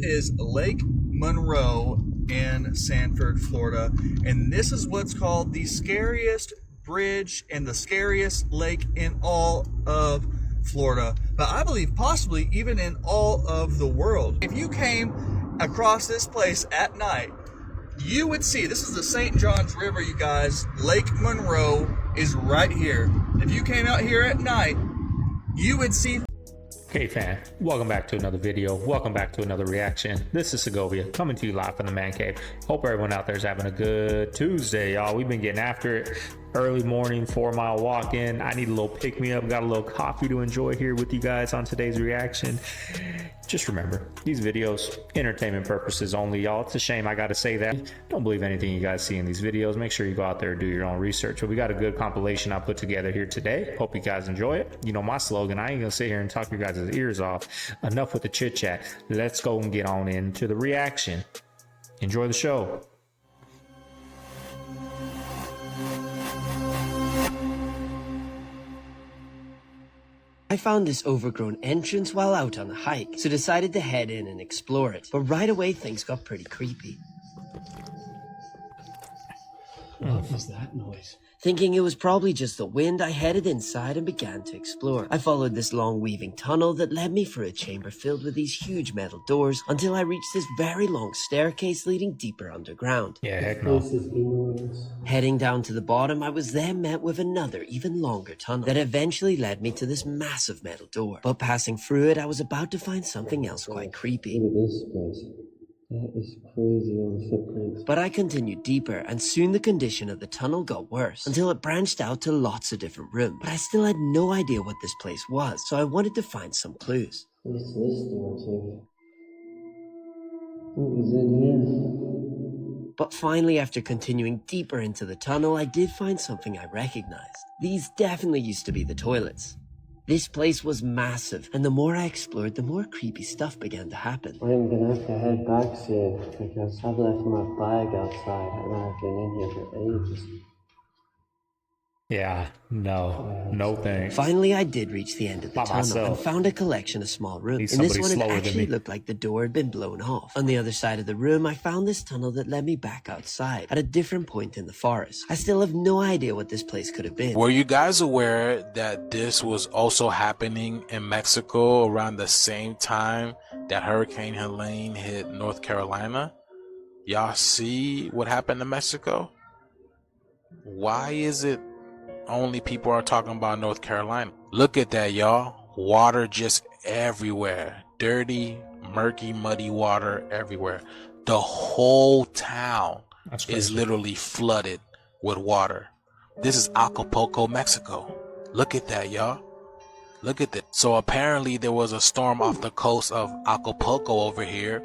Is Lake Monroe in Sanford, Florida, and this is what's called the scariest bridge and the scariest lake in all of Florida, but I believe possibly even in all of the world. If you came across this place at night, you would see, this is the St. Johns River, you guys. Lake Monroe is right here. If you came out here at night, you would see. Hey fam, welcome back to another video. Welcome back to another reaction. This is Segovia coming to you live from the man cave. Hope everyone out there is having a good Tuesday, y'all. We've been getting after it. Early morning, 4-mile walk in. I need a little pick me up. Got a little coffee to enjoy here with you guys on today's reaction. Just remember, these videos, entertainment purposes only, y'all. It's a shame I gotta say that. Don't believe anything you guys see in these videos. Make sure you go out there and do your own research. But we got a good compilation I put together here today. Hope you guys enjoy it. You know my slogan, I ain't gonna sit here and talk your guys' ears off. Enough with the chit chat. Let's go and get on into the reaction. Enjoy the show. I found this overgrown entrance while out on a hike, so decided to head in and explore it. But right away, things got pretty creepy. What was that noise? Thinking it was probably just the wind, I headed inside and began to explore. I followed this long weaving tunnel that led me through a chamber filled with these huge metal doors until I reached this very long staircase leading deeper underground. Yeah, heck no. This is enormous. Heading down to the bottom, I was then met with another, even longer tunnel that eventually led me to this massive metal door. But passing through it, I was about to find something else quite creepy. Look at this place. That is crazy on the footprints. But I continued deeper, and soon the condition of the tunnel got worse, until it branched out to lots of different rooms. But I still had no idea what this place was, so I wanted to find some clues. What's this door to? What was in here? But finally, after continuing deeper into the tunnel, I did find something I recognized. These definitely used to be the toilets. This place was massive, and the more I explored, the more creepy stuff began to happen. I'm gonna have to head back soon, because I've left my bag outside and I've been in here for ages. Yeah, no thanks. Finally, I did reach the end of the By tunnel myself. and found a collection of small rooms. In Need this one, somebody it slower than actually me. looked like the door had been blown off. On the other side of the room, I found this tunnel that led me back outside at a different point in the forest. I still have no idea what this place could have been. Were you guys aware that this was also happening in Mexico around the same time that Hurricane Helene hit North Carolina? Y'all see what happened to Mexico? Why is it only people are talking about North Carolina? Look at that, y'all. Water just everywhere. Dirty, murky, muddy water everywhere. The whole town is literally flooded with water. This is Acapulco, Mexico. Look at that, y'all. Look at that. So apparently there was a storm off the coast of Acapulco over here,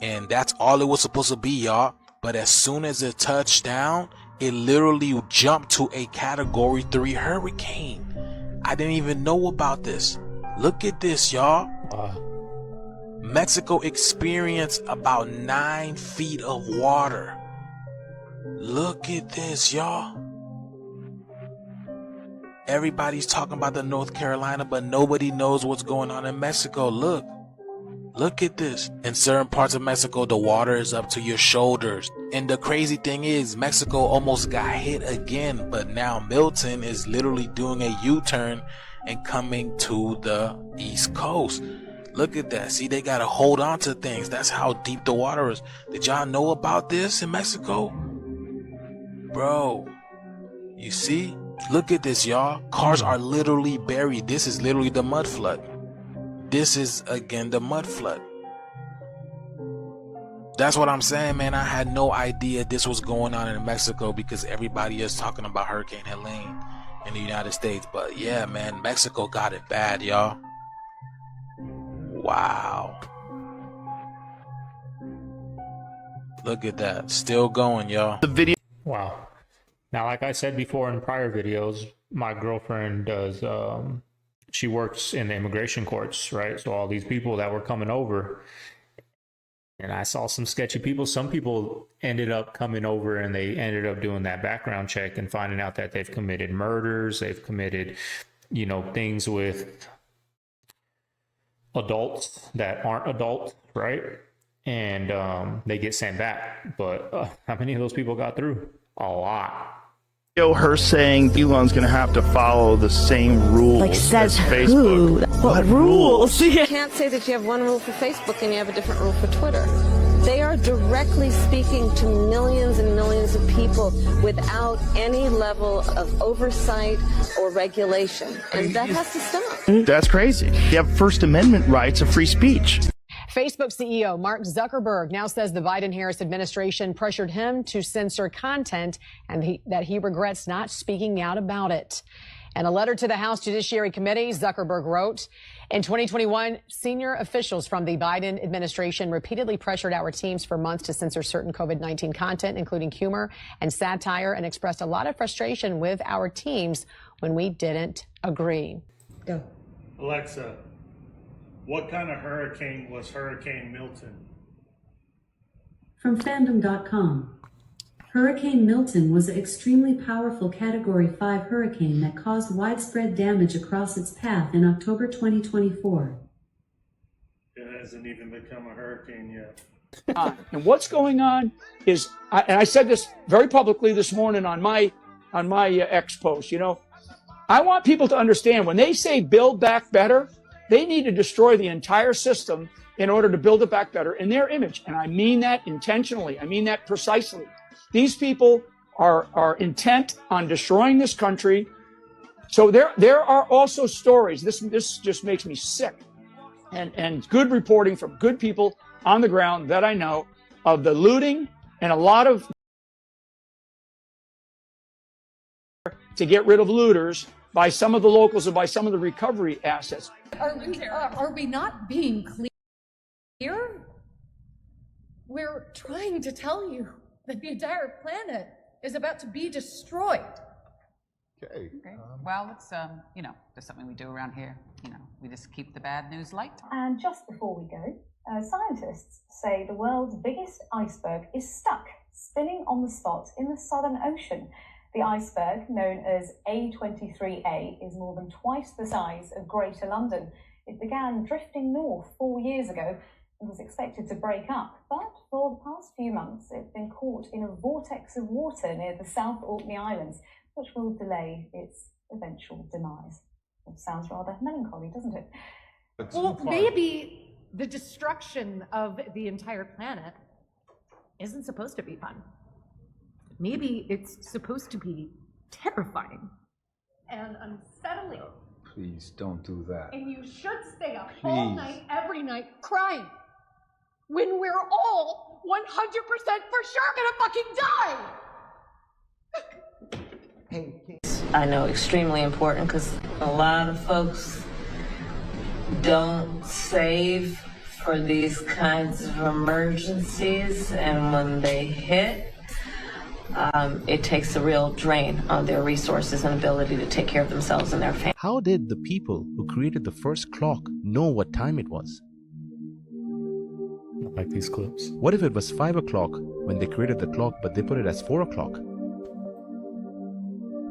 and that's all it was supposed to be, y'all. But as soon as it touched down, it literally jumped to a Category 3 hurricane. I didn't even know about this. Look at this, y'all. Mexico experienced about 9 feet of water. Look at this, y'all. Everybody's talking about the North Carolina, but nobody knows what's going on in Mexico. Look at this. In certain parts of Mexico, the water is up to your shoulders. And the crazy thing is, Mexico almost got hit again, but now Milton is literally doing a U-turn and coming to the East Coast. Look at that. See, they got to hold on to things. That's how deep the water is. Did y'all know about this in Mexico? Bro, you see? Look at this, y'all. Cars are literally buried. This is literally the mud flood. This is, again, the mud flood. That's what I'm saying, man. I had no idea this was going on in Mexico because everybody is talking about Hurricane Helene in the United States. But yeah, man, Mexico got it bad, y'all. Wow. Look at that. Still going, y'all. Wow. Now, like I said before in prior videos, my girlfriend does, she works in the immigration courts, right? So all these people that were coming over, and I saw some sketchy people. Some people ended up coming over and they ended up doing that background check and finding out that they've committed murders. They've committed, things with adults that aren't adults, right? and they get sent back. But how many of those people got through? A lot. Her saying Elon's going to have to follow the same rules Like, says as Facebook. who? What rules? You can't say that you have one rule for Facebook and you have a different rule for Twitter. They are directly speaking to millions and millions of people without any level of oversight or regulation. And that has to stop. That's crazy. You have First Amendment rights of free speech. Facebook CEO Mark Zuckerberg now says the Biden-Harris administration pressured him to censor content and that he regrets not speaking out about it. In a letter to the House Judiciary Committee, Zuckerberg wrote, in 2021, senior officials from the Biden administration repeatedly pressured our teams for months to censor certain COVID-19 content, including humor and satire, and expressed a lot of frustration with our teams when we didn't agree. Go. Alexa, what kind of hurricane was Hurricane Milton? From fandom.com. Hurricane Milton was an extremely powerful Category 5 hurricane that caused widespread damage across its path in October 2024. It hasn't even become a hurricane yet. And what's going on is, and I said this very publicly this morning on my X post, you know, I want people to understand when they say build back better, they need to destroy the entire system in order to build it back better in their image. And I mean that intentionally. I mean that precisely. These people are intent on destroying this country. So there are also stories. This just makes me sick. And good reporting from good people on the ground that I know of the looting and a lot of to get rid of looters by some of the locals and by some of the recovery assets. Are we not being clear? We're trying to tell you that the entire planet is about to be destroyed. Okay. Well, it's, you know, there's something we do around here. You know, we just keep the bad news light. And just before we go, scientists say the world's biggest iceberg is stuck, spinning on the spot in the Southern Ocean. The iceberg, known as A23A, is more than twice the size of Greater London. It began drifting north 4 years ago and was expected to break up, but for the past few months it's been caught in a vortex of water near the South Orkney Islands, which will delay its eventual demise. It sounds rather melancholy, doesn't it? Well, maybe the destruction of the entire planet isn't supposed to be fun. Maybe it's supposed to be terrifying and unsettling. Please don't do that. And you should stay up all night, every night, crying when we're all 100% for sure gonna fucking die. I know, extremely important, because a lot of folks don't save for these kinds of emergencies, and when they hit, it takes a real drain on their resources and ability to take care of themselves and their family. How did the people who created the first clock know what time it was? I like these clips. What if it was 5 o'clock when they created the clock, but they put it as 4 o'clock?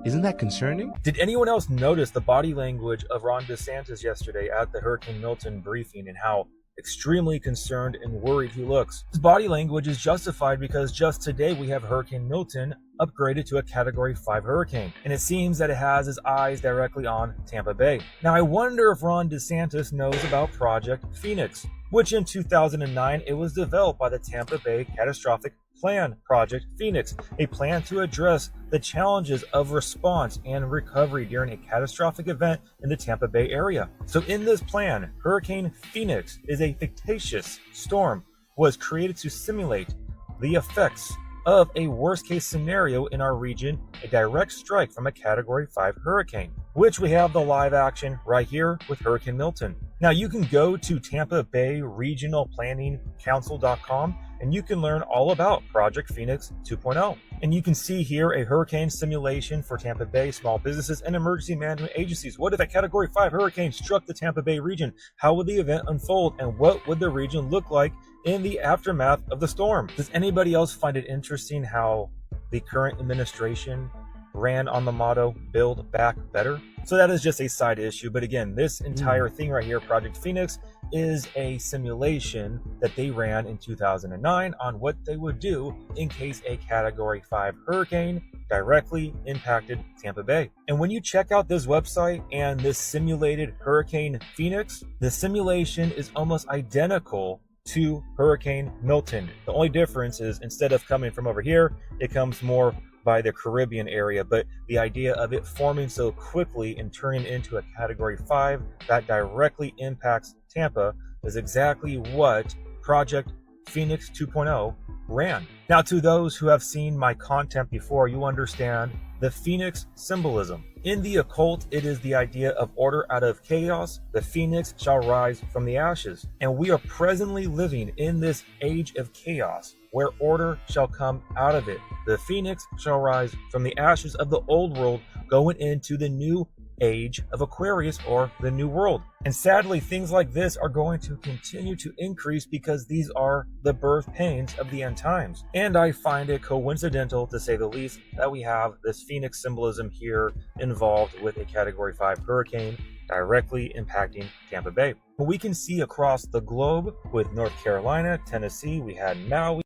Isn't that concerning? Did anyone else notice the body language of Ron DeSantis yesterday at the Hurricane Milton briefing and how extremely concerned and worried he looks? His body language is justified because just today we have Hurricane Milton upgraded to a Category 5 hurricane, and it seems that it has his eyes directly on Tampa Bay. Now I wonder if Ron DeSantis knows about Project Phoenix, which in 2009 it was developed by the Tampa Bay Catastrophic Plan, Project Phoenix, a plan to address the challenges of response and recovery during a catastrophic event in the Tampa Bay area. So in this plan, Hurricane Phoenix is a fictitious storm, was created to simulate the effects of a worst case scenario in our region, a direct strike from a Category 5 hurricane, which we have the live action right here with Hurricane Milton. Now you can go to Tampa Bay Regional Planning Council.com and you can learn all about Project Phoenix 2.0. And you can see here a hurricane simulation for Tampa Bay small businesses and emergency management agencies. What if a Category 5 hurricane struck the Tampa Bay region? How would the event unfold, and what would the region look like in the aftermath of the storm? Does anybody else find it interesting how the current administration ran on the motto, build back better? So that is just a side issue. But again, this entire thing right here, Project Phoenix, is a simulation that they ran in 2009 on what they would do in case a Category 5 hurricane directly impacted Tampa Bay. And when you check out this website and this simulated Hurricane Phoenix, the simulation is almost identical to Hurricane Milton. The only difference is instead of coming from over here, it comes more by the Caribbean area, but the idea of it forming so quickly and turning into a Category 5 that directly impacts Tampa is exactly what Project Phoenix 2.0 ran. Now, to those who have seen my content before, you understand the Phoenix symbolism. In the occult, it is the idea of order out of chaos. The Phoenix shall rise from the ashes. And we are presently living in this age of chaos where order shall come out of it. The Phoenix shall rise from the ashes of the old world, going into the new age of Aquarius, or the new world. And sadly, things like this are going to continue to increase because these are the birth pains of the end times. And I find it coincidental, to say the least, that we have this Phoenix symbolism here involved with a Category 5 hurricane directly impacting Tampa Bay. But we can see across the globe with North Carolina, Tennessee, we had Maui,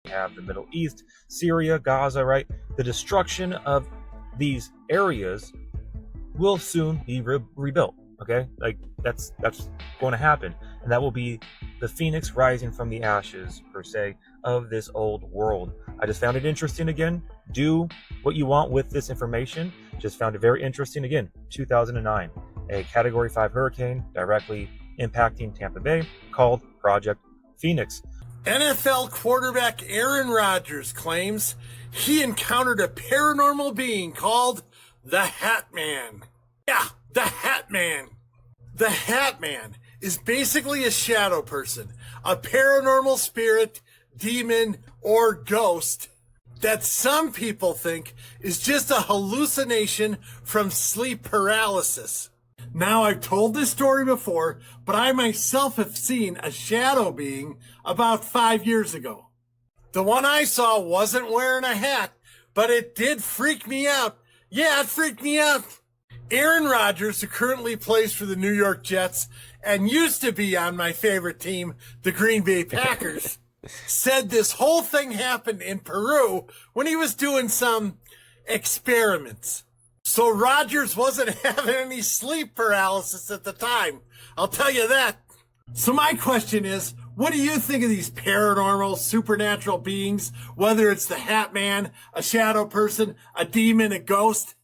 we have the Middle East, Syria, Gaza, right? The destruction of these areas will soon be rebuilt. Okay, like that's going to happen, and that will be the Phoenix rising from the ashes, per se, of this old world. I just found it interesting. Again, do what you want with this information. Just found it very interesting. Again, 2009, a Category 5 hurricane directly impacting Tampa Bay called Project Phoenix. NFL quarterback Aaron Rodgers claims he encountered a paranormal being called the Hat Man. Yeah, the Hat Man. The Hat Man is basically a shadow person, a paranormal spirit, demon, or ghost that some people think is just a hallucination from sleep paralysis. Now, I've told this story before, but I myself have seen a shadow being about 5 years ago. The one I saw wasn't wearing a hat, but it did freak me out. Yeah, it freaked me out. Aaron Rodgers, who currently plays for the New York Jets and used to be on my favorite team, the Green Bay Packers, said this whole thing happened in Peru when he was doing some experiments. So Rodgers wasn't having any sleep paralysis at the time, I'll tell you that. So my question is, what do you think of these paranormal, supernatural beings, whether it's the Hat Man, a shadow person, a demon, a ghost?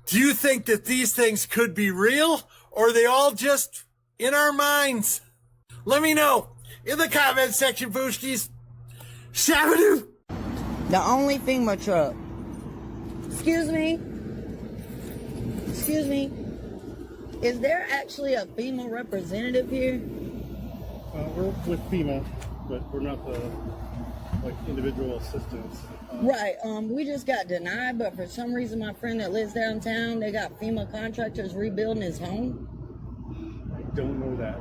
Do you think that these things could be real, or are they all just in our minds? Let me know in the comment section, Booshkies. Shabadoo! The only FEMA truck. Excuse me? Excuse me? Is there actually a FEMA representative here? We're with FEMA, but we're not the individual assistance. Right. We just got denied, but for some reason my friend that lives downtown, they got FEMA contractors rebuilding his home. I don't know that.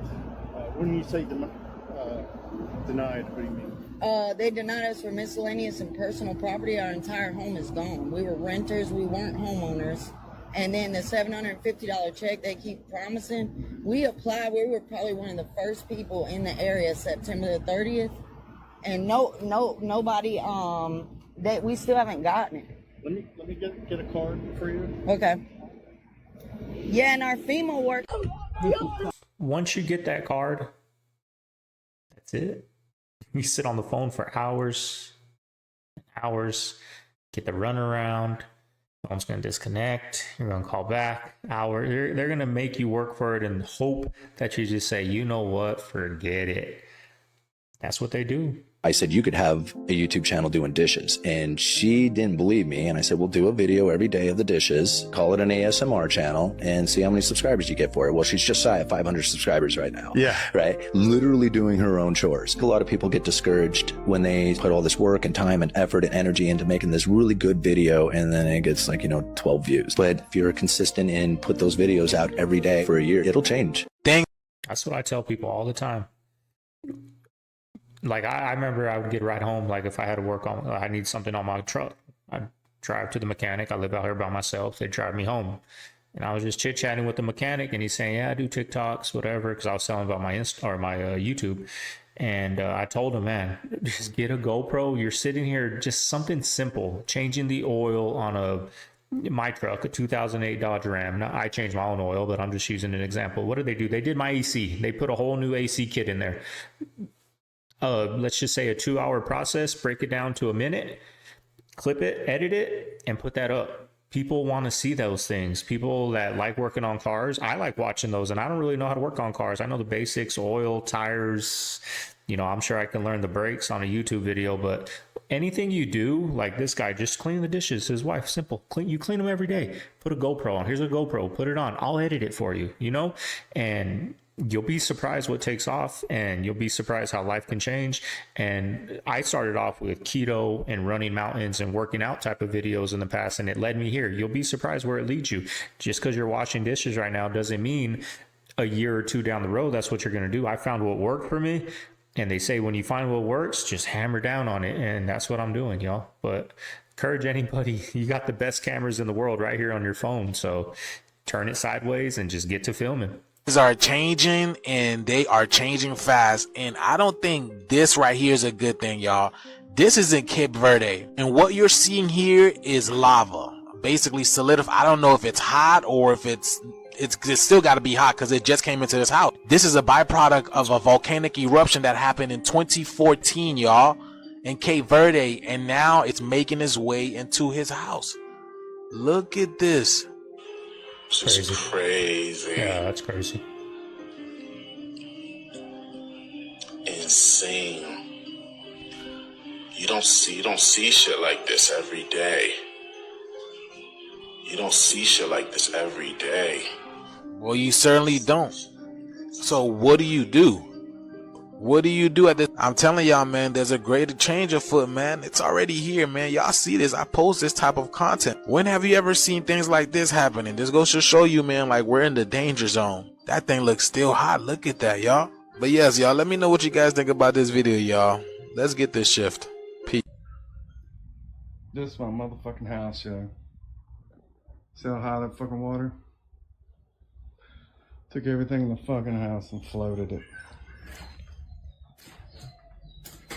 When you say denied, what do you mean? They denied us for miscellaneous and personal property. Our entire home is gone. We were renters. We weren't homeowners. And then the $750 check they keep promising, we applied. We were probably one of the first people in the area September the 30th. And nobody, that we still haven't gotten it. Let me get a card for you. Okay. Yeah, and our FEMA work. Once you get that card, that's it. You sit on the phone for hours, get the runaround. Phone's going to disconnect. You're going to call back. They're going to make you work for it and hope that you just say, you know what, forget it. That's what they do. I said, you could have a YouTube channel doing dishes. And she didn't believe me. And I said, we'll do a video every day of the dishes, call it an ASMR channel, and see how many subscribers you get for it. Well, she's just shy of 500 subscribers right now. Yeah. Right? Literally doing her own chores. A lot of people get discouraged when they put all this work and time and effort and energy into making this really good video, and then it gets 12 views. But if you're consistent and put those videos out every day for a year, it'll change. That's what I tell people all the time. I remember I would get right home, if I had to work on, I need something on my truck. I'd drive to the mechanic. I live out here by myself. They'd drive me home. And I was just chit chatting with the mechanic, and he's saying, yeah, I do TikToks, whatever, because I was telling him about my my YouTube. And I told him, man, just get a GoPro. You're sitting here, just something simple, changing the oil on my truck, a 2008 Dodge Ram. Now, I changed my own oil, but I'm just using an example. What did they do? They did my AC. They put a whole new AC kit in there. Let's just say a 2-hour process, break it down to a minute, clip it, edit it, and put that up. People want to see those things. People that like working on cars, I like watching those, and I don't really know how to work on cars. I know the basics, oil, tires, you know, I'm sure I can learn the brakes on a YouTube video, but anything you do, like this guy, just clean the dishes. His wife, simple. You clean them every day. Put a GoPro on. Here's a GoPro. Put it on. I'll edit it for you, you know? And you'll be surprised what takes off, and you'll be surprised how life can change. And I started off with keto and running mountains and working out type of videos in the past, and it led me here. You'll be surprised where it leads you. Just because you're washing dishes right now doesn't mean a year or two down the road that's what you're going to do. I found what worked for me, and they say when you find what works, just hammer down on it, and that's what I'm doing, y'all. But encourage anybody, you got the best cameras in the world right here on your phone, so turn it sideways and just get to filming. Are changing, and they are changing fast, and I don't think this right here is a good thing, y'all. This is in Cape Verde, and what you're seeing here is lava, basically solidified. I don't know if it's hot or if it's still got to be hot because it just came into this house. This is a byproduct of a volcanic eruption that happened in 2014, y'all, in Cape Verde, and now it's making its way into his house. Look at this. This is crazy. Yeah, that's crazy. Insane. You don't see shit like this every day. You don't see shit like this every day. Well, you certainly don't. So what do you do? What do you do at this? I'm telling y'all, man, there's a greater change afoot, man. It's already here, man. Y'all see this. I post this type of content. When have you ever seen things like this happening? This goes to show you, man, like we're in the danger zone. That thing looks still hot. Look at that, y'all. But yes, y'all, let me know what you guys think about this video, y'all. Let's get this shift. Peace. This is my motherfucking house, yo. See how high that fucking water? Took everything in the fucking house and floated it.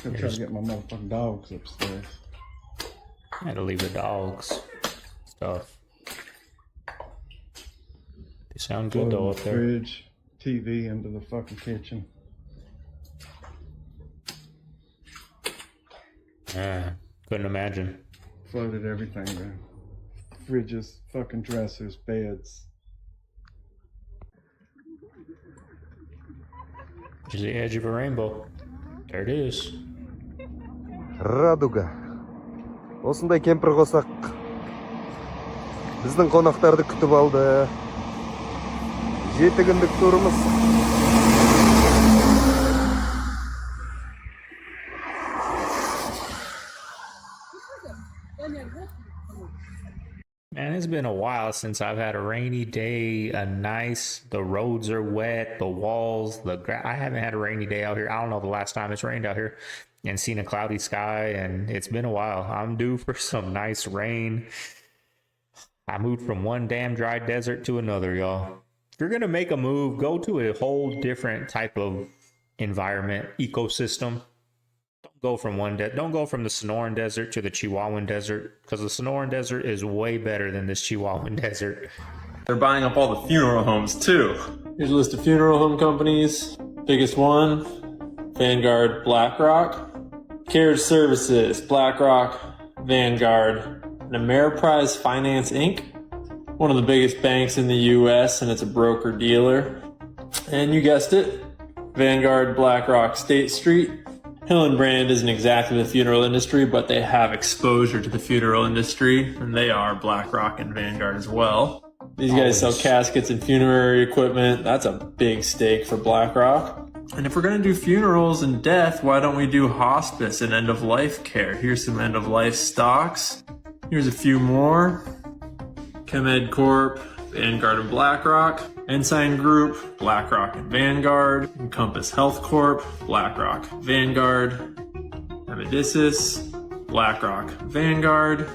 I'm trying to get my motherfucking dogs upstairs. I had to leave the dogs stuff. They sound good though up there. Fridge, TV into the fucking kitchen. Yeah, couldn't imagine. Floated everything down. Fridges, fucking dressers, beds. There's the edge of a rainbow. There it is. Радуга. Осындай кемпір қосақ біздің қонақтарды күтіп алды. 7 күндік турымыз. Man, it's been a while since I've had a rainy day, the roads are wet, the walls, I haven't had a rainy day out here. I don't know the last time it's rained out here and seen a cloudy sky, and it's been a while. I'm due for some nice rain. I moved from one damn dry desert to another, y'all. If you're going to make a move, go to a whole different type of environment, ecosystem. Don't go from the Sonoran Desert to the Chihuahuan Desert, because the Sonoran Desert is way better than this Chihuahuan Desert. They're buying up all the funeral homes too. Here's a list of funeral home companies. Biggest one, Vanguard, BlackRock. Carriage Services, BlackRock, Vanguard, and Ameriprise Finance Inc. One of the biggest banks in the US, and it's a broker dealer. And you guessed it, Vanguard, BlackRock, State Street. Hillenbrand isn't exactly the funeral industry, but they have exposure to the funeral industry, and they are BlackRock and Vanguard as well. These guys sell caskets and funerary equipment. That's a big stake for BlackRock. And if we're going to do funerals and death, why don't we do hospice and end-of-life care? Here's some end-of-life stocks. Here's a few more. Chemed Corp, Vanguard and BlackRock. Ensign Group, BlackRock and Vanguard. Encompass Health Corp, BlackRock, Vanguard. Amedisys, BlackRock, Vanguard.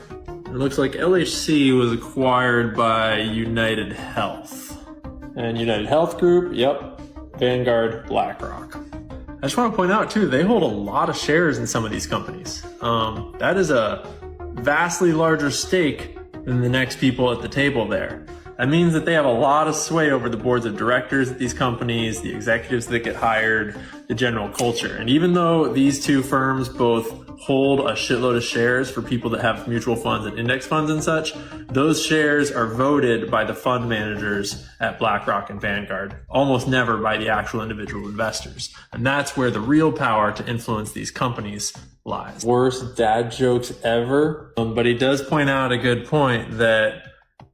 It looks like LHC was acquired by United Health. And United Health Group, yep, Vanguard, BlackRock. I just want to point out too, they hold a lot of shares in some of these companies. That is a vastly larger stake than the next people at the table there. That means that they have a lot of sway over the boards of directors at these companies, the executives that get hired, the general culture. And even though these two firms both hold a shitload of shares for people that have mutual funds and index funds and such, those shares are voted by the fund managers at BlackRock and Vanguard, almost never by the actual individual investors. And that's where the real power to influence these companies lies. Worst dad jokes ever. But he does point out a good point that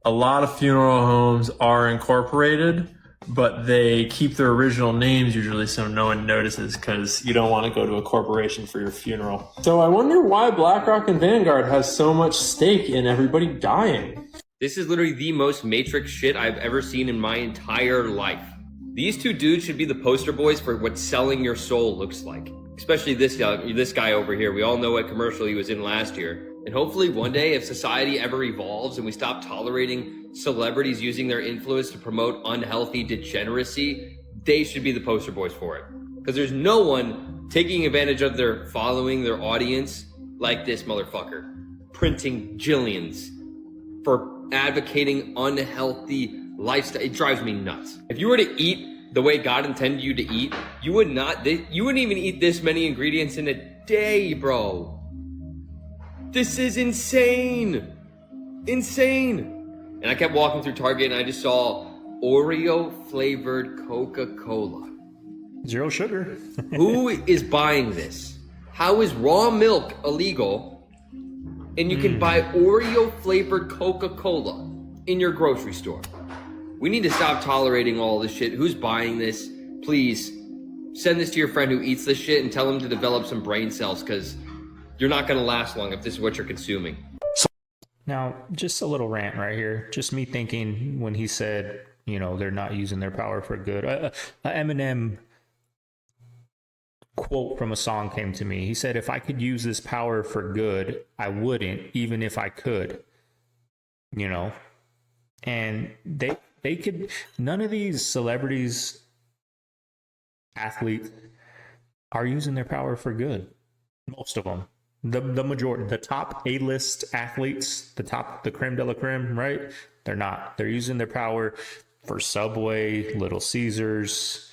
a lot of funeral homes are incorporated, but they keep their original names usually so no one notices, because you don't want to go to a corporation for your funeral. So I wonder why BlackRock and Vanguard has so much stake in everybody dying. This is literally the most Matrix shit I've ever seen in my entire life. These two dudes should be the poster boys for what selling your soul looks like. Especially this guy over here. We all know what commercial he was in last year. And hopefully one day, if society ever evolves and we stop tolerating celebrities using their influence to promote unhealthy degeneracy, they should be the poster boys for it. Because there's no one taking advantage of their following, their audience, like this motherfucker. Printing jillions for advocating unhealthy lifestyle. It drives me nuts. If you were to eat the way God intended you to eat, you wouldn't even eat this many ingredients in a day, bro. This is insane. Insane. And I kept walking through Target and I just saw Oreo flavored Coca-Cola. Zero sugar. Who is buying this? How is raw milk illegal and you can buy Oreo flavored Coca-Cola in your grocery store? We need to stop tolerating all this shit. Who's buying this? Please send this to your friend who eats this shit and tell him to develop some brain cells, because you're not going to last long if this is what you're consuming. Now, just a little rant right here. Just me thinking when he said, you know, they're not using their power for good. A Eminem quote from a song came to me. He said, if I could use this power for good, I wouldn't, even if I could. You know? And they could, none of these celebrities, athletes, are using their power for good. Most of them. The majority, the top A-list athletes, the creme de la creme, right? They're not. They're using their power for Subway, Little Caesars,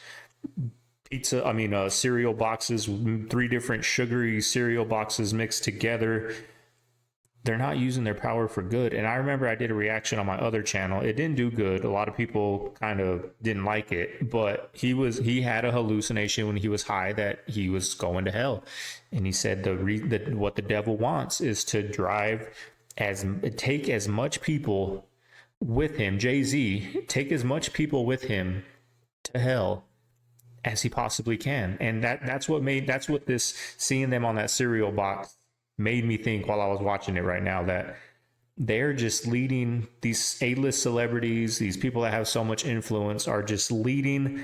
pizza, cereal boxes, 3 different sugary cereal boxes mixed together. They're not using their power for good. And I remember I did a reaction on my other channel. It didn't do good. A lot of people kind of didn't like it, but he had a hallucination when he was high that he was going to hell. And he said what the devil wants is to take as much people with him, Jay-Z, take as much people with him to hell as he possibly can. And that's what this, seeing them on that cereal box, made me think while I was watching it right now, that they're just leading these A-list celebrities, these people that have so much influence, are just leading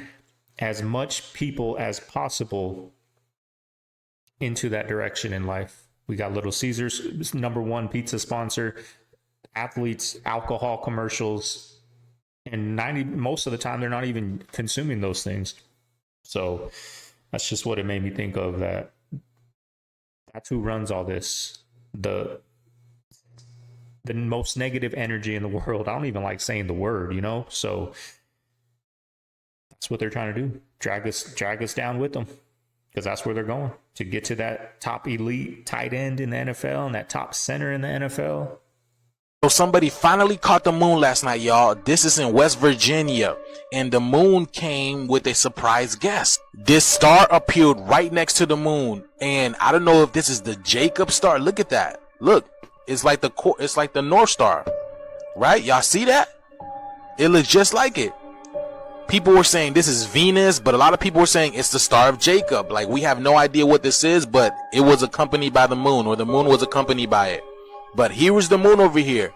as much people as possible into that direction in life. We got Little Caesars, #1 pizza sponsor, athletes, alcohol commercials, and most of the time they're not even consuming those things. So that's just what it made me think of, that's who runs all this. The most negative energy in the world. I don't even like saying the word, you know? So that's what they're trying to do. Drag us down with them. Because that's where they're going. To get to that top elite tight end in the NFL and that top center in the NFL. So somebody finally caught the moon last night, y'all. This is in West Virginia. And the moon came with a surprise guest. This star appeared right next to the moon. And I don't know if this is the Jacob star. Look at that. Look. It's like the North Star. Right? Y'all see that? It looks just like it. People were saying this is Venus, but a lot of people were saying it's the Star of Jacob. Like, we have no idea what this is, but it was accompanied by the moon, or the moon was accompanied by it. But here is the moon over here.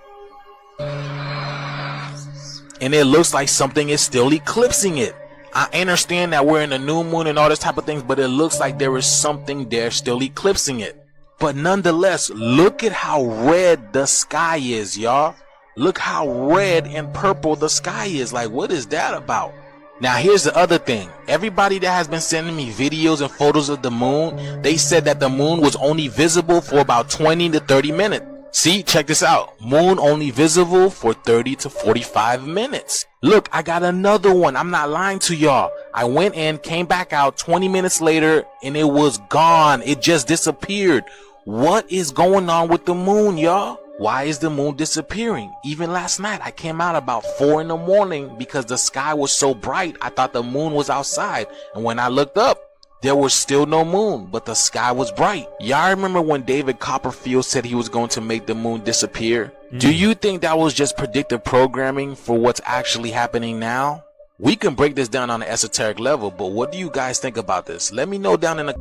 And it looks like something is still eclipsing it. I understand that we're in a new moon and all this type of things, but it looks like there is something there still eclipsing it. But nonetheless, look at how red the sky is, y'all. Look how red and purple the sky is. Like, what is that about? Now, here's the other thing. Everybody that has been sending me videos and photos of the moon, they said that the moon was only visible for about 20 to 30 minutes. See, check this out. Moon only visible for 30 to 45 minutes. Look, I got another one. I'm not lying to y'all. I went in, came back out 20 minutes later, and it was gone. It just disappeared. What is going on with the moon, y'all? Why is the moon disappearing? Even last night, I came out about 4 in the morning because the sky was so bright. I thought the moon was outside. And when I looked up, there was still no moon, but the sky was bright. Y'all remember when David Copperfield said he was going to make the moon disappear? Do you think that was just predictive programming for what's actually happening now? We can break this down on an esoteric level, but what do you guys think about this? Let me know down in the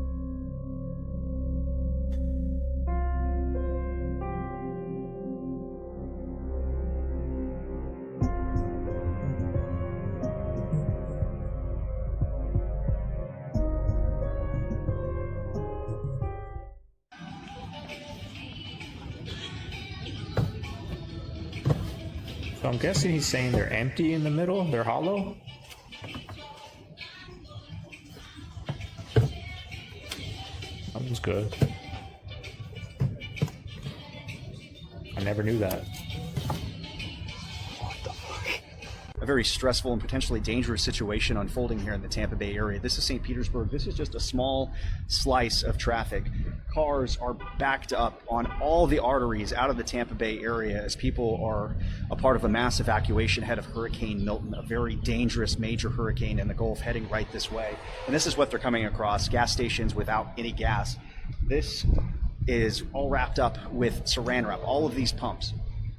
So I'm guessing he's saying they're empty in the middle, they're hollow. Something's good. I never knew that. A very stressful and potentially dangerous situation unfolding here in the Tampa Bay area. This is St. Petersburg. This is just a small slice of traffic. Cars are backed up on all the arteries out of the Tampa Bay area as people are a part of a mass evacuation ahead of Hurricane Milton, a very dangerous major hurricane in the Gulf heading right this way. And this is what they're coming across, gas stations without any gas. This is all wrapped up with saran wrap, all of these pumps.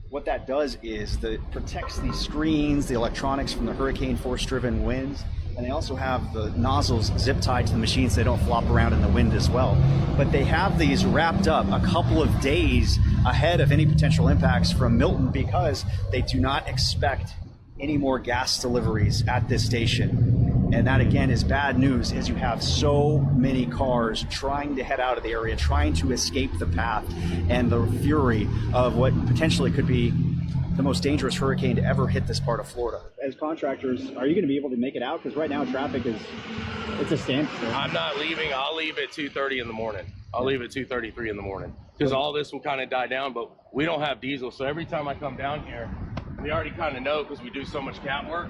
What that does is that it protects these screens, the electronics from the hurricane force-driven winds, and they also have the nozzles zip tied to the machines so they don't flop around in the wind as well. But they have these wrapped up a couple of days ahead of any potential impacts from Milton because they do not expect any more gas deliveries at this station. And that again is bad news as you have so many cars trying to head out of the area, trying to escape the path and the fury of what potentially could be the most dangerous hurricane to ever hit this part of Florida. As contractors, are you going to be able to make it out? Because right now traffic it's a standstill. I'm not leaving. I'll leave at 2:30 in the morning. I'll leave at 2:33 in the morning because all this will kind of die down, but we don't have diesel. So every time I come down here, we already kind of know because we do so much cat work.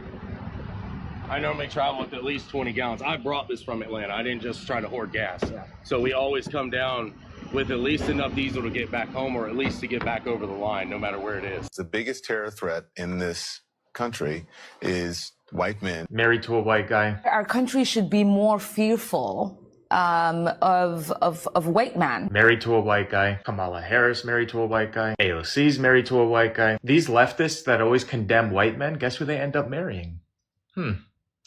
I normally travel with at least 20 gallons. I brought this from Atlanta. I didn't just try to hoard gas. So we always come down with at least enough diesel to get back home or at least to get back over the line, no matter where it is. The biggest terror threat in this country is white men. Married to a white guy. Our country should be more fearful of white men. Married to a white guy. Kamala Harris married to a white guy. AOC's married to a white guy. These leftists that always condemn white men, guess who they end up marrying?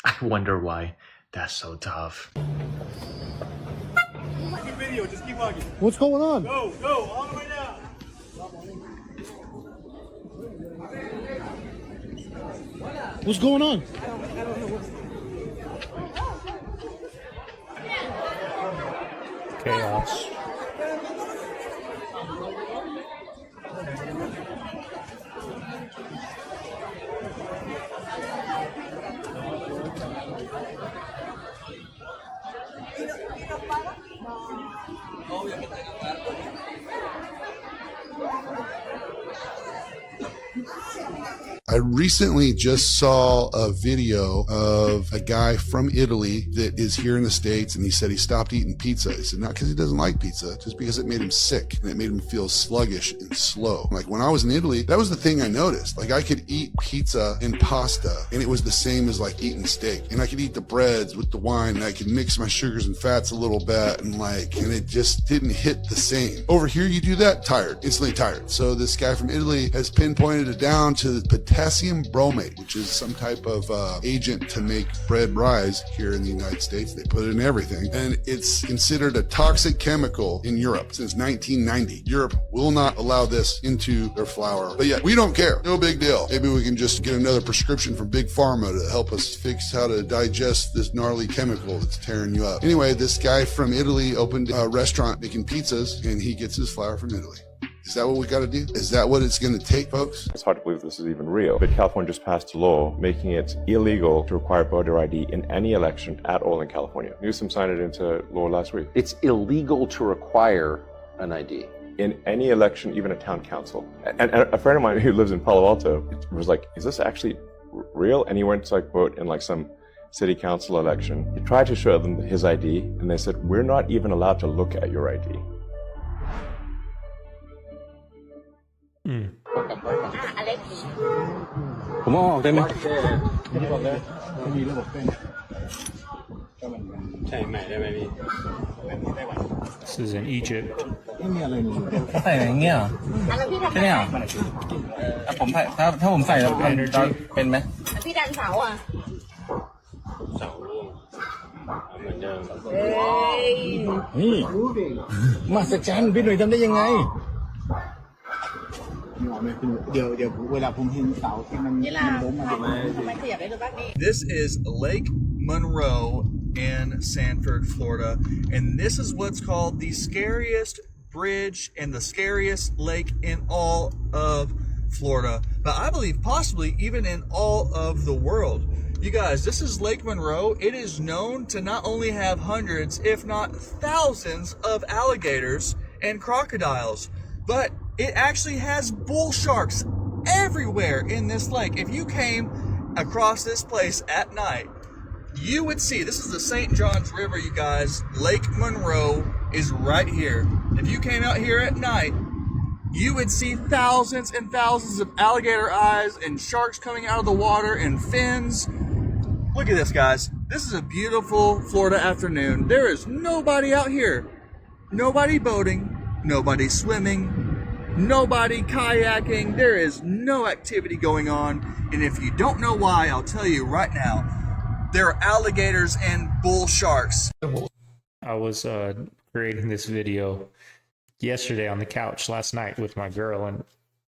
I wonder why. That's so tough. Video, just keep walking. What's going on? Go, all the way down. What's going on? Chaos. I recently just saw a video of a guy from Italy that is here in the States, and he said he stopped eating pizza. He said not because he doesn't like pizza, just because it made him sick and it made him feel sluggish and slow. Like when I was in Italy, that was the thing I noticed. Like I could eat pizza and pasta and it was the same as like eating steak. And I could eat the breads with the wine and I could mix my sugars and fats a little bit and it just didn't hit the same. Over here you do that, tired, instantly tired. So this guy from Italy has pinpointed it down to the potential potassium bromate, which is some type of agent to make bread rise here in the United States. They put it in everything, and it's considered a toxic chemical in Europe since 1990. Europe will not allow this into their flour, but yet we don't care. No big deal. Maybe we can just get another prescription from Big Pharma to help us fix how to digest this gnarly chemical that's tearing you up. Anyway, this guy from Italy opened a restaurant making pizzas, and he gets his flour from Italy. Is that what we got to do? Is that what it's going to take, folks? It's hard to believe this is even real, but California just passed a law making it illegal to require voter ID in any election at all in California. Newsom signed it into law last week. It's illegal to require an ID. In any election, even a town council. And a friend of mine who lives in Palo Alto was like, is this actually real? And he went to like vote in like some city council election. He tried to show them his ID, and they said, we're not even allowed to look at your ID. This is in Egypt. ใส่อย่างเงี้ยใช่ไหมอ่ะผมใส่ถ้าผมใส่แล้วเป็นไหมพี่ดันเสาอ่ะเสาเหมือนเดิมนี่มหัศจรรย์พี่หนุ่ยทำได้ยังไงเดี๋ยวเวลาผมเห็นเสาที่มันล้มมาThis is Lake Monroe in Sanford, Florida, and this is what's called the scariest bridge and the scariest lake in all of Florida, but I believe possibly even in all of the world. You guys, this is Lake Monroe. It is known to not only have hundreds, if not thousands of alligators and crocodiles, but it actually has bull sharks everywhere in this lake. If you came across this place at night, you would see, this is the St. Johns River, you guys. Lake Monroe is right here. If you came out here at night, you would see thousands and thousands of alligator eyes and sharks coming out of the water and fins. Look at this, guys. This is a beautiful Florida afternoon. There is nobody out here. Nobody boating, nobody swimming, nobody kayaking. There is no activity going on. And if you don't know why, I'll tell you right now. There are alligators and bull sharks. I was creating this video yesterday on the couch last night with my girl, and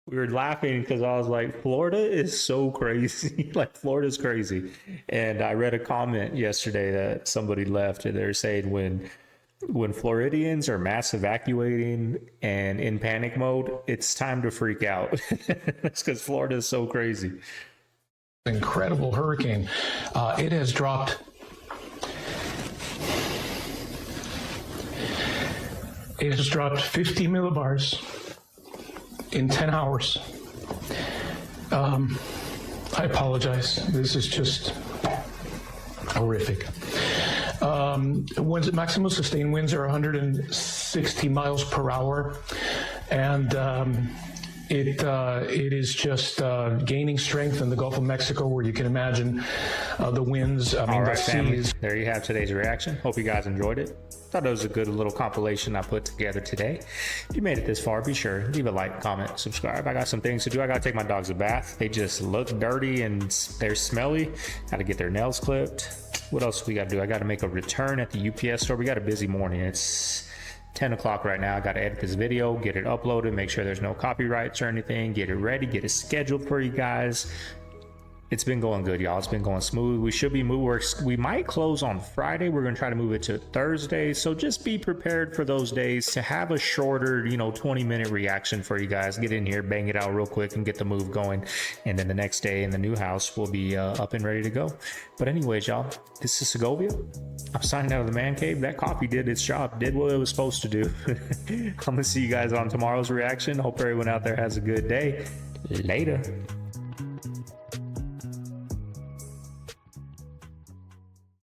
we were laughing because I was like, Florida is so crazy. Like, Florida's crazy. And I read a comment yesterday that somebody left, and they're saying when Floridians are mass evacuating and in panic mode, it's time to freak out. It's because Florida is so crazy. Incredible hurricane. It has dropped 50 millibars in 10 hours. I apologize. This is just horrific. Maximum sustained winds are 160 miles per hour, and it is just gaining strength in the Gulf of Mexico, where you can imagine the winds. All right, family. There you have today's reaction. Hope you guys enjoyed it. Thought it was a good little compilation I put together today. If you made it this far, be sure leave a like, comment, subscribe. I got some things to do. I gotta take my dogs a bath. They just look dirty and they're smelly. Gotta get their nails clipped. What else we gotta do? I gotta make a return at the UPS store. We got a busy morning. It's 10 o'clock right now. I got to edit this video, get it uploaded, make sure there's no copyrights or anything, get it ready, get it scheduled for you guys. It's been going good, y'all. It's been going smooth. We should be we might close on Friday. We're going to try to move it to Thursday. So just be prepared for those days to have a shorter, 20-minute reaction for you guys. Get in here, bang it out real quick and get the move going. And then the next day in the new house, we'll be up and ready to go. But anyways, y'all, this is Segovia. I'm signing out of the man cave. That coffee did its job, did what it was supposed to do. I'm going to see you guys on tomorrow's reaction. Hope everyone out there has a good day. Later.